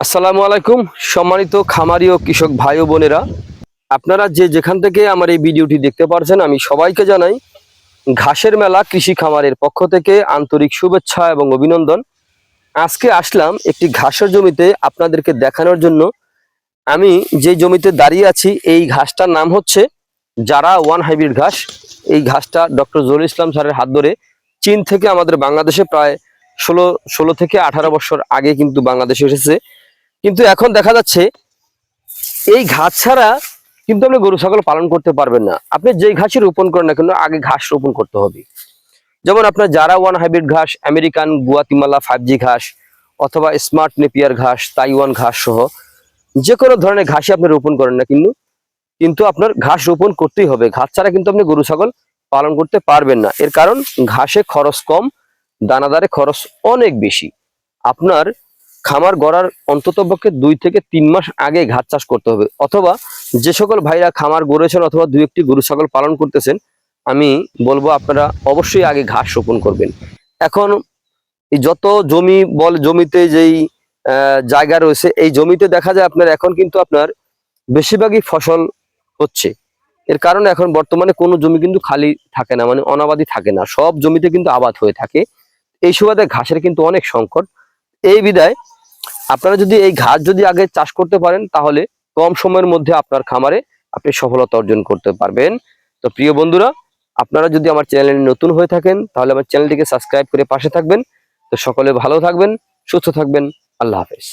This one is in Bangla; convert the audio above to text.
আসসালামু আলাইকুম সম্মানিত খামারি ও কৃষক ভাই ও বোনেরা, আপনারা যে যেখান থেকে আমার এই ভিডিওটি দেখতে পারছেন আমি সবাইকে জানাই ঘাসের মেলা কৃষি খামারের পক্ষ থেকে আন্তরিক শুভেচ্ছা এবং অভিনন্দন। আজকে আসলাম একটি ঘাসের জমিতে আপনাদেরকে দেখানোর জন্য। আমি যে জমিতে দাঁড়িয়ে আছি এই ঘাসটার নাম হচ্ছে যারা ওয়ান হাইব্রিড ঘাস। এই ঘাসটা ডক্টর জহুরুল ইসলাম স্যারের হাত ধরে চীন থেকে আমাদের বাংলাদেশে প্রায় ষোলো থেকে 18 বছর আগে কিন্তু বাংলাদেশে এসেছে। কিন্তু এখন দেখা যাচ্ছে এই ঘাস ছাড়া কিন্তু আপনি গরু ছাগল পালন করতে পারবেন না। আপনি যেই ঘাসই রোপণ করেন না কেন আগে ঘাস রোপণ করতে হবে। যেমন আপনার যারা ওয়ান হাইব্রিড ঘাস, আমেরিকান গুয়াতিমালা 5G ঘাস অথবা স্মার্ট নেপিয়ার ঘাস, তাইওয়ান ঘাস সহ যে কোনো ধরনের ঘাসই আপনি রোপণ করেন না কিন্তু কিন্তু আপনার ঘাস রোপণ করতেই হবে। ঘাস ছাড়া কিন্তু আপনি গরু ছাগল পালন করতে পারবেন না। এর কারণ ঘাসে খরচ কম, দানাদারে খরচ অনেক বেশি। আপনার খামার গড়ার অন্ততপক্ষে 2 থেকে 3 মাস আগে ঘাস চাষ করতে হবে। অথবা যে সকল ভাইরা খামার গড়েছেন অথবা 2-1টি গরু ছাগল পালন করতেছেন, আমি বলবো আপনারা অবশ্যই আগে ঘাস রোপণ করবেন। এখন এই যত জমিতে যেই জায়গা রয়েছে এই জমিতে দেখা যায় আপনার এখন কিন্তু আপনার বেশিরভাগই ফসল হচ্ছে। এর কারণে এখন বর্তমানে কোনো জমি কিন্তু খালি থাকে না, মানে অনাবাদি থাকে না, সব জমিতে কিন্তু আবাদ হয়ে থাকে। এই সুবাদে ঘাসের কিন্তু অনেক সংকট। এই বিধায় আপনারা যদি এই ঘাস যদি আগে চাষ করতে পারেন তাহলে কম সময়ের মধ্যে আপনার খামারে আপনি সফলতা অর্জন করতে পারবেন। তো প্রিয় বন্ধুরা, আপনারা যদি আমার চ্যানেলে নতুন হয়ে থাকেন তাহলে আমার চ্যানেলটিকে সাবস্ক্রাইব করে পাশে থাকবেন। তো সকলে ভালো থাকবেন, সুস্থ থাকবেন। আল্লাহ হাফেজ।